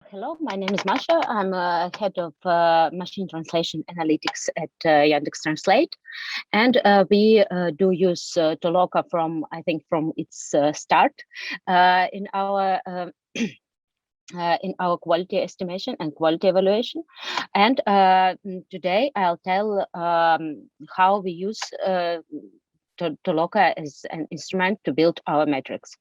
Hello, my name is Masha. I'm head of machine translation analytics at Yandex Translate, and we do use Toloka from its start in our in our quality estimation and quality evaluation. And today I'll tell how we use Toloka as an instrument to build our metrics.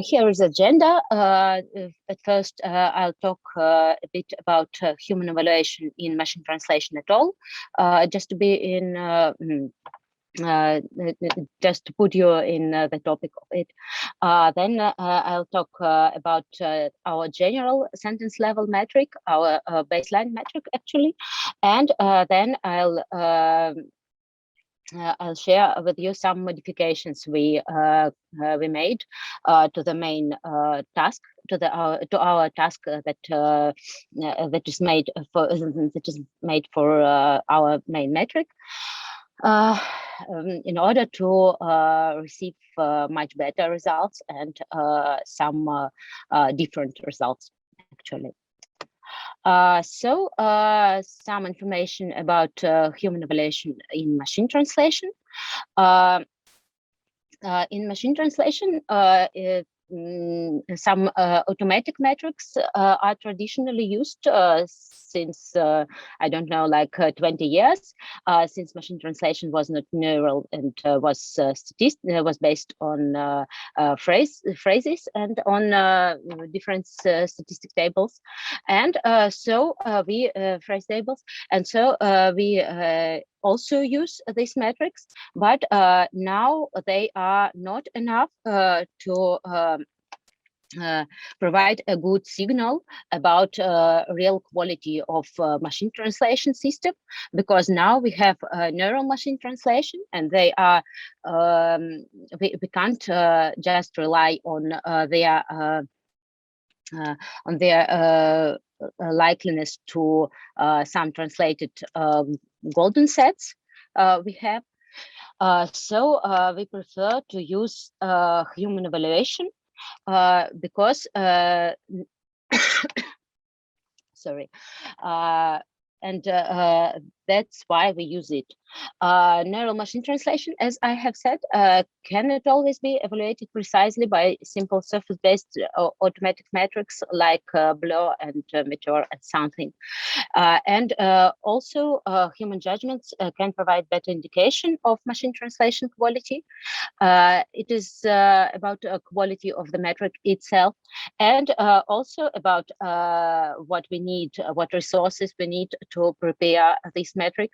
Here is agenda. At first, I'll talk a bit about human evaluation in machine translation at all, just to be in. Just to put you in the topic of it. Then I'll talk about our general sentence level metric, our baseline metric actually, and then I'll share with you some modifications we made to the main task, to our task that is made for our main metric, in order to receive much better results and some different results actually. Some information about human evaluation in machine translation. In machine translation, some automatic metrics are traditionally used since, I don't know, like 20 years, since machine translation was not neural and was based on phrases and on different statistic tables. And we phrase tables. And so we also use these metrics, but now they are not enough to provide a good signal about real quality of machine translation system, because now we have neural machine translation, and they are we can't just rely on their likeliness to some translated golden sets we have. So we prefer to use human evaluation because sorry, and that's why we use it. Neural machine translation, as I have said, cannot always be evaluated precisely by simple surface-based automatic metrics like blur and meteor and something. And also human judgments can provide better indication of machine translation quality. It is about quality of the metric itself, and also about what we need, what resources we need to prepare this metric.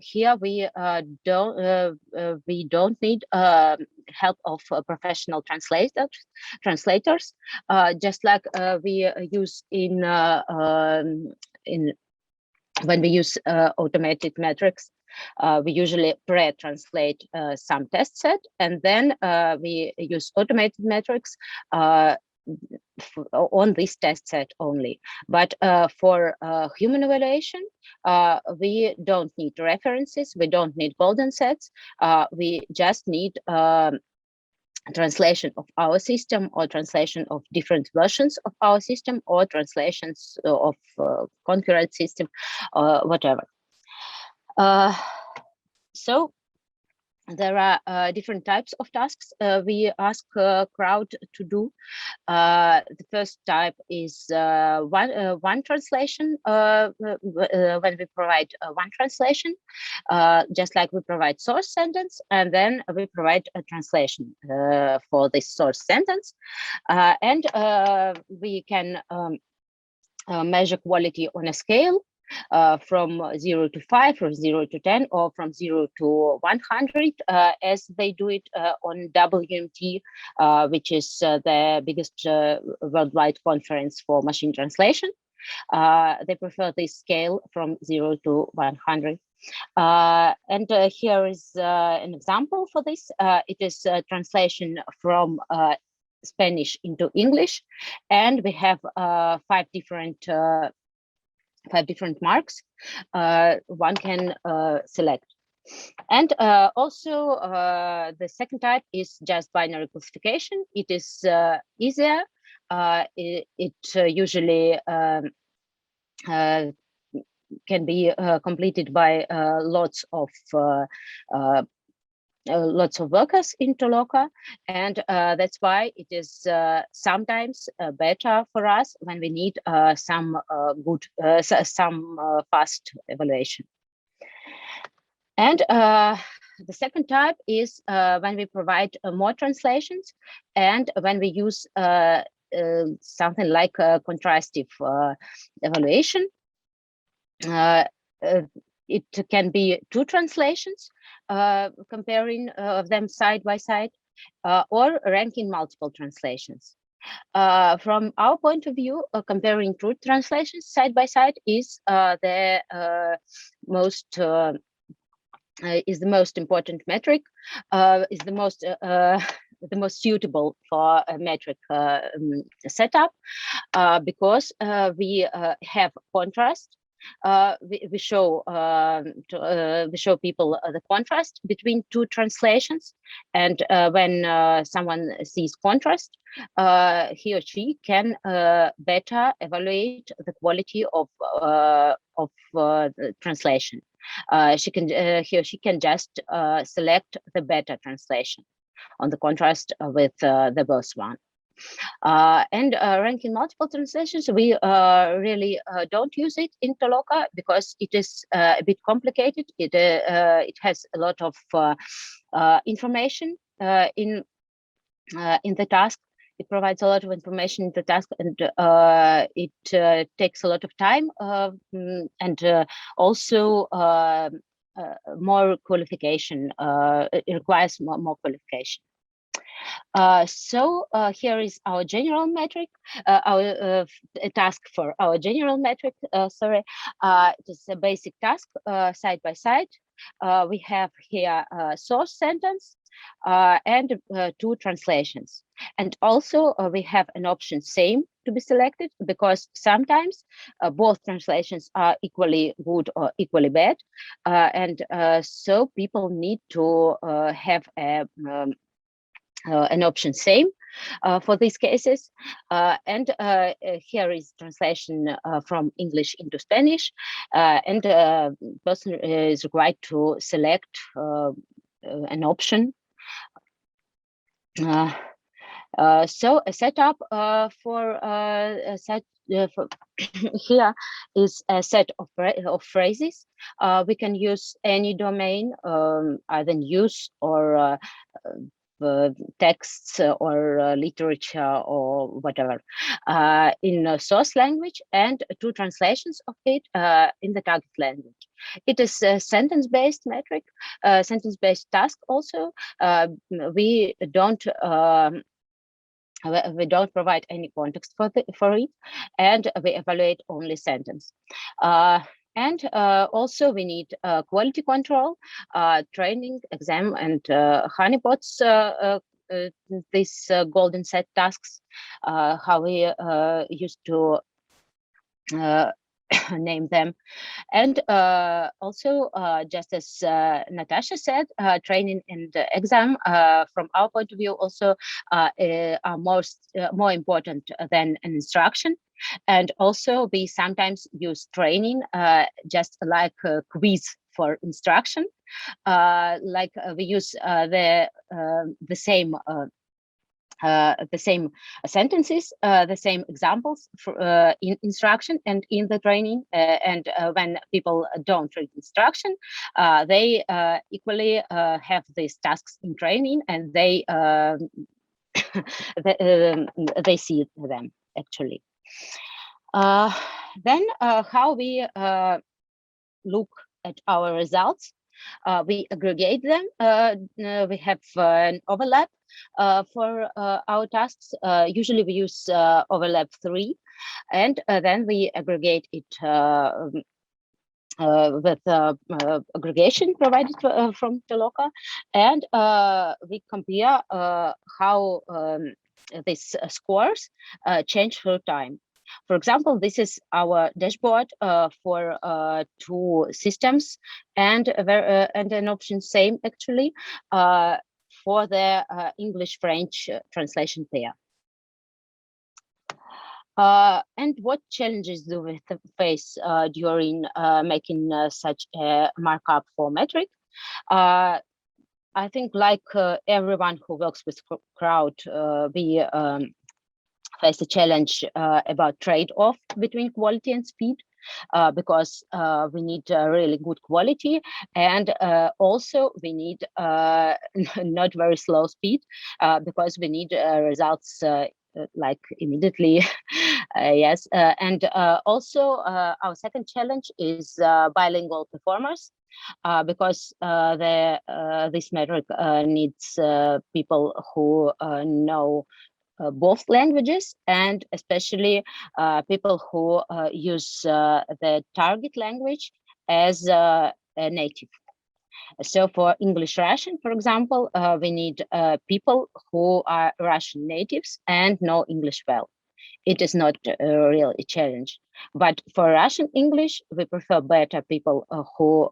Here we don't need help of professional translators, just like we use in when we use automated metrics. We usually pre-translate some test set, and then we use automated metrics on this test set only. But for human evaluation, we don't need references, we don't need golden sets, we just need translation of our system, or translation of different versions of our system, or translations of concurrent system, whatever. So there are different types of tasks we ask crowd to do. The first type is one translation, when we provide one translation, just like we provide source sentence, and then we provide a translation for this source sentence. And we can measure quality on a scale from 0 to 5, from 0 to 10, or from 0 to 100, as they do it on WMT, which is the biggest worldwide conference for machine translation. They prefer this scale from 0 to 100. And here is an example for this. It is a translation from Spanish into English, and we have five different marks one can select. And also the second type is just binary classification. It is easier it usually can be completed by lots of workers in Toloka, and that's why it is sometimes better for us when we need some fast evaluation. And the second type is when we provide more translations, and when we use something like contrastive evaluation. It can be two translations, comparing them side by side, or ranking multiple translations. From our point of view, comparing two translations side by side is the most important metric, is the most suitable for a metric setup, because we have contrast. We show people the contrast between two translations, and when someone sees contrast, he or she can better evaluate the quality of the translation. He or she can just select the better translation on the contrast with the worst one. And ranking multiple translations, we really don't use it in Toloka because it is a bit complicated. It has a lot of information in the task. It provides a lot of information in the task, and it takes a lot of time, and also more qualification. It requires more qualification. So here is our general metric, our task for our general metric. It is a basic task side by side. We have here a source sentence and two translations. And also we have an option same to be selected, because sometimes both translations are equally good or equally bad. And so people need to have an option same for these cases. And here is translation from English into Spanish, and person is required to select an option. So a setup for a set here is a set of phrases. We can use any domain, either news or texts or literature or whatever, in a source language, and two translations of it in the target language. It is a sentence-based metric, sentence-based task also. We don't provide any context for it, and we evaluate only sentence. And also we need quality control, training, exam, and honeypots, these golden set tasks, how we used to name them. And also, just as Natasha said, training and exam, from our point of view, also are more important than an instruction. And also, we sometimes use training just like a quiz for instruction. Like we use the same sentences, the same examples for, in instruction and in the training. And when people don't read instruction, they equally have these tasks in training, and they they see them actually. Then how we look at our results. We aggregate them. We have an overlap for our tasks. Usually we use overlap 3, and then we aggregate it with aggregation provided from Toloka, and we compare how these scores change through time. For example, this is our dashboard for 2 systems, and an option same actually for the English-French translation pair. And what challenges do we face during making such a markup for metric? I think like everyone who works with crowd, we face a challenge about trade-off between quality and speed. Because we need really good quality, and also we need not very slow speed, because we need results like immediately. Yes, and also our second challenge is bilingual performers, because this metric needs people who know both languages, and especially people who use the target language as a native. So for English Russian, for example, we need people who are Russian natives and know English well. It is not really a challenge. But for Russian English, we prefer better people who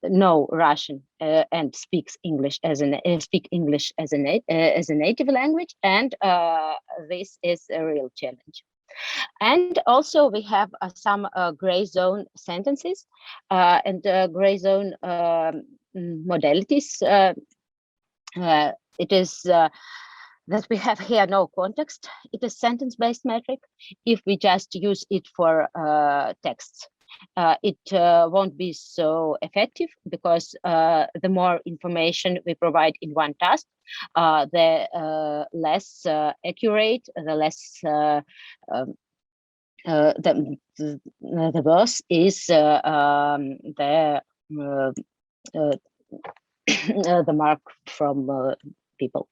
know Russian and speaks English as speak English as a native language, and this is a real challenge. And also we have some gray zone sentences and gray zone modalities. It is that we have here no context. It is sentence-based metric. If we just use it for texts, it won't be so effective, because the more information we provide in one task, the less accurate, the less the worse is uh, the mark from people.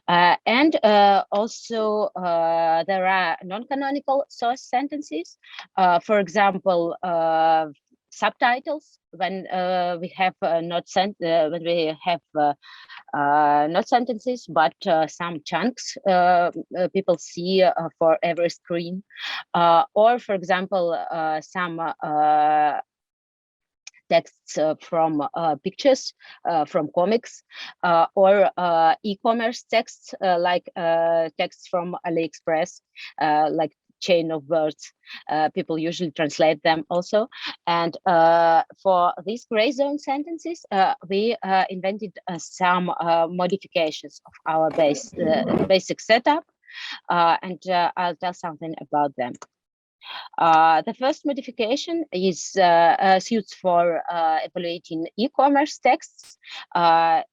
And also there are non-canonical source sentences. For example, subtitles, when we have when we have not sentences, but some chunks people see for every screen, or for example some texts from pictures, from comics, or e-commerce texts, like texts from AliExpress, like chain of words. People usually translate them also. And for these gray zone sentences, we invented some modifications of our basic setup, and I'll tell something about them. The first modification is suits for evaluating e-commerce texts. I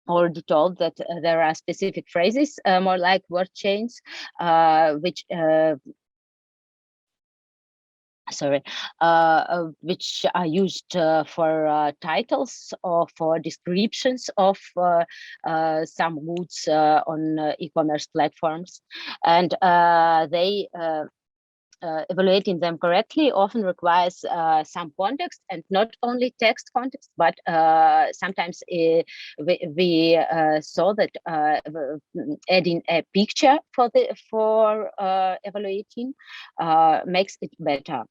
already told that there are specific phrases, more like word chains, which which are used for titles or for descriptions of some goods on e-commerce platforms, and they evaluating them correctly often requires some context, and not only text context, but sometimes we saw that adding a picture for evaluating makes it better.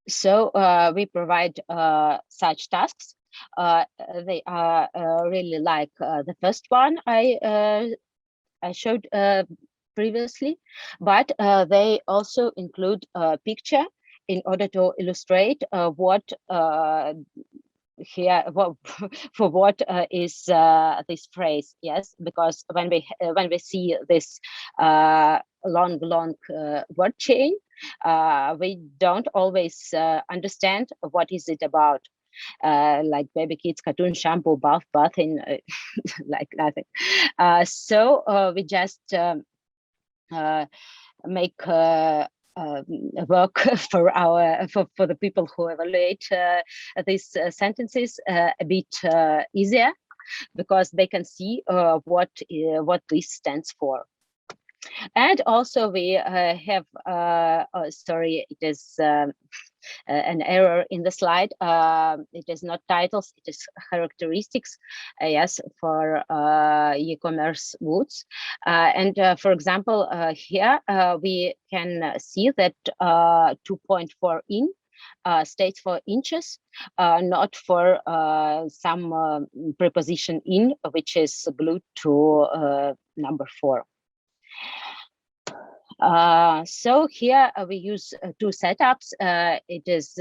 So we provide such tasks. They are really like the first one I showed previously, but they also include a picture in order to illustrate what here for what is this phrase. Yes, because when we see this long word chain, we don't always understand what is it about. Like baby kids, cartoon, shampoo, bathing, like nothing. So we just make work for the people who evaluate these sentences a bit easier, because they can see what this stands for. And also we have sorry, it is an error in the slide. It is not titles, it is characteristics, yes, for e-commerce goods. And for example, here we can see that 2.4 in states for inches, not for some preposition in, which is glued to number 4. So here we use two setups. It is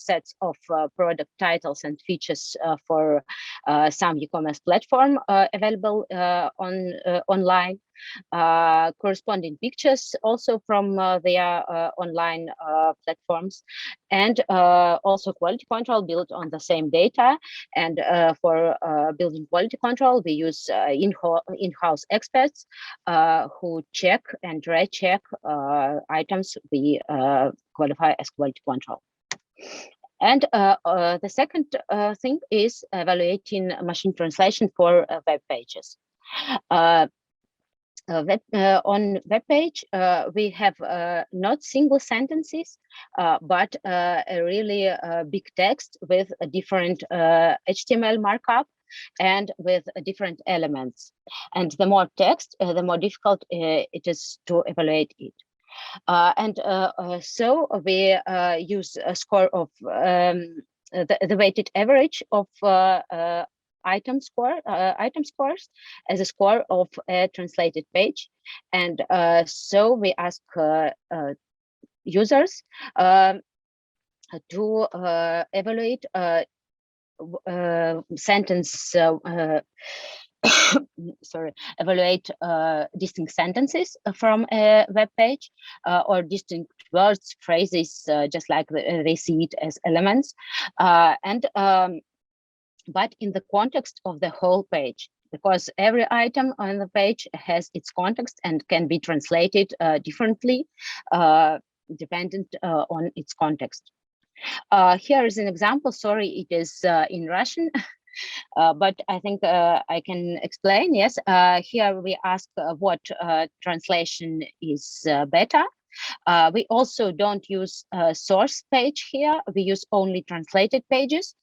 sets of product titles and features for some e-commerce platform available online. Corresponding pictures also from their online platforms, and also quality control built on the same data. And for building quality control, we use in-house experts who check and recheck items we qualify as quality control. And the second thing is evaluating machine translation for web pages. On web page, we have not single sentences, but a really big text with a different HTML markup and with different elements. And the more text, the more difficult it is to evaluate it. So we use a score of the weighted average of item scores as a score of a translated page. And so we ask users to evaluate sentence evaluate distinct sentences from a web page or distinct words, phrases, just like they see it as elements. But in the context of the whole page, because every item on the page has its context and can be translated differently, dependent on its context. Here is an example. Sorry, it is in Russian, but I think I can explain. Yes, here we ask what translation is better. We also don't use source page here. We use only translated pages.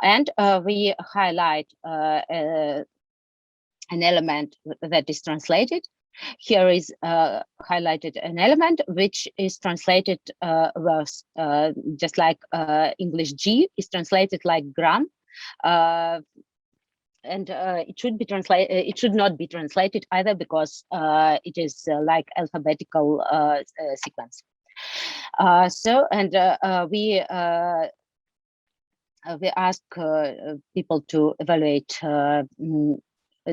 And we highlight an element that is translated. Here is highlighted an element which is translated worse, just like English G is translated like gram. And it should be translated. It should not be translated either, because it is like alphabetical sequence. We ask people to evaluate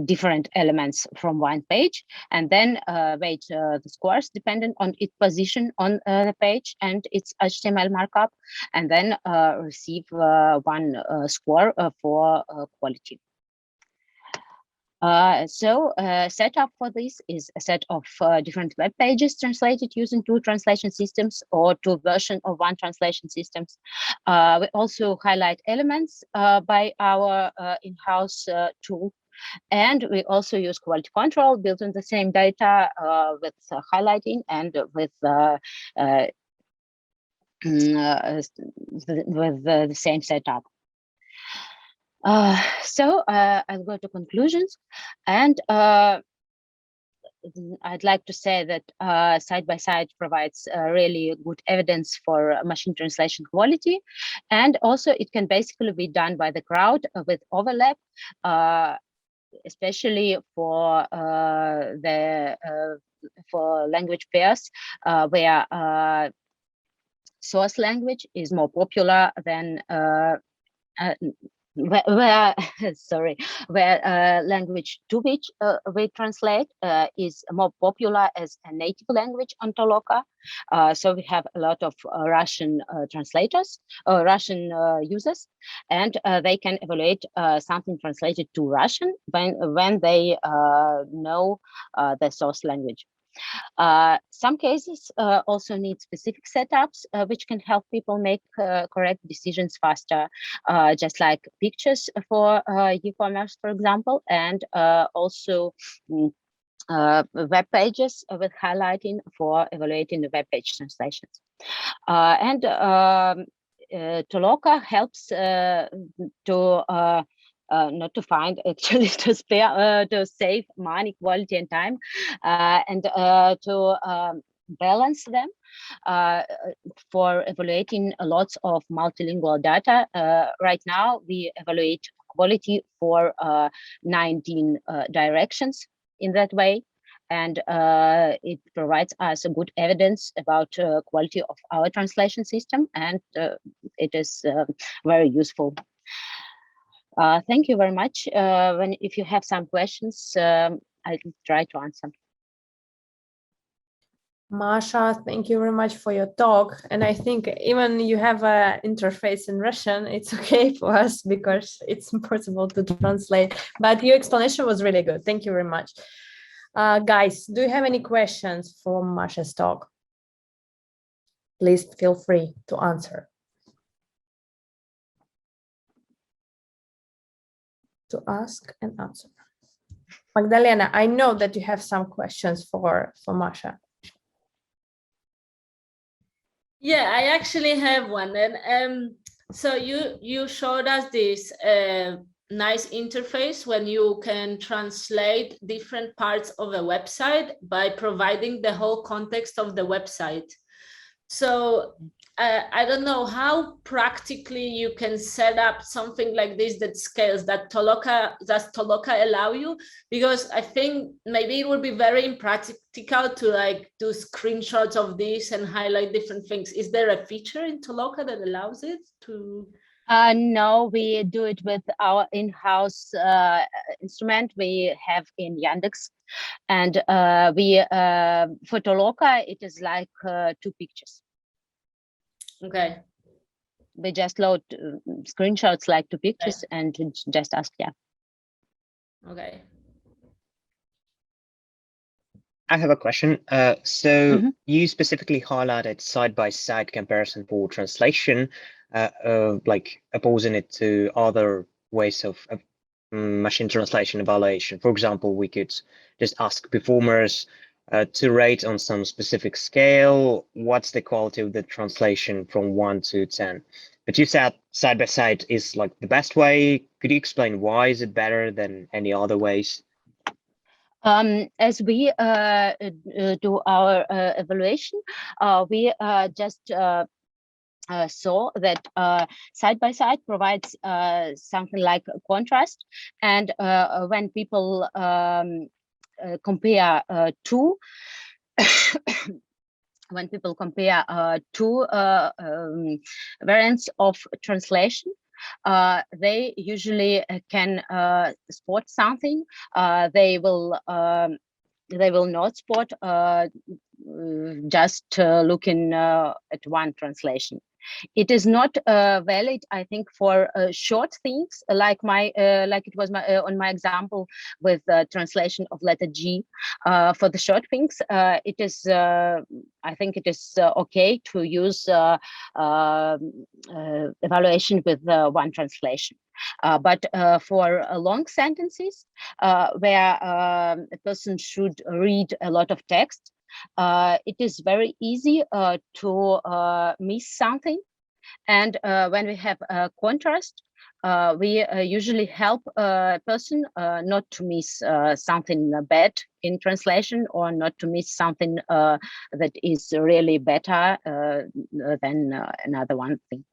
different elements from one page, and then weight the scores dependent on its position on the page and its HTML markup, and then receive one score for quality. Setup for this is a set of different web pages translated using two translation systems or two versions of one translation systems. We also highlight elements by our in-house tool. And we also use quality control built on the same data with highlighting and with the same setup. I'll go to conclusions, and I'd like to say that side-by-side provides really good evidence for machine translation quality, and also it can basically be done by the crowd with overlap, especially for for language pairs where source language is more popular than where language to which we translate is more popular as a native language on Toloka. So we have a lot of Russian translators, Russian users, and they can evaluate something translated to Russian when they know the source language. Some cases also need specific setups which can help people make correct decisions faster, just like pictures for e-commerce, for example, and also web pages with highlighting for evaluating the web page translations. Toloka helps to not to find, actually to spare, to save money, quality, and time, and to balance them for evaluating lots of multilingual data. Right now, we evaluate quality for 19 directions in that way. and it provides us a good evidence about quality of our translation system, and it is very useful. Thank you very much. If you have some questions, I'll try to answer. Masha, thank you very much for your talk. And I think even you have an interface in Russian, it's okay for us because it's impossible to translate. But your explanation was really good. Thank you very much. Guys, do you have any questions for Masha's talk? Please feel free to answer. To ask and answer. Magdalena, I know that you have some questions for Masha. Yeah, I actually have one. And so you showed us this nice interface when you can translate different parts of a website by providing the whole context of the website. So I don't know how practically you can set up something like this that scales. Does Toloka allow you? Because I think maybe it would be very impractical to like do screenshots of this and highlight different things. Is there a feature in Toloka that allows it to? No, we do it with our in-house instrument we have in Yandex, and for Toloka it is like 2 pictures. Okay. We just load screenshots like 2 pictures, okay, and just ask, yeah. Okay. I have a question. So you specifically highlighted side-by-side comparison for translation, like opposing it to other ways of machine translation evaluation. For example, we could just ask performers to rate on some specific scale what's the quality of the translation from 1 to 10. But you said side-by-side is like the best way. Could you explain why is it better than any other ways? As we do our evaluation, we just saw that side-by-side provides something like contrast, and when people compare two when people compare two variants of translation, they usually can spot something. They will not spot just looking at one translation. It is not valid, I think, for short things like it was on my example with translation of letter G. For the short things, it is I think it is okay to use evaluation with one translation. But for long sentences where a person should read a lot of text, it is very easy to miss something. And when we have a contrast, we usually help a person not to miss something bad in translation, or not to miss something that is really better than another one thing.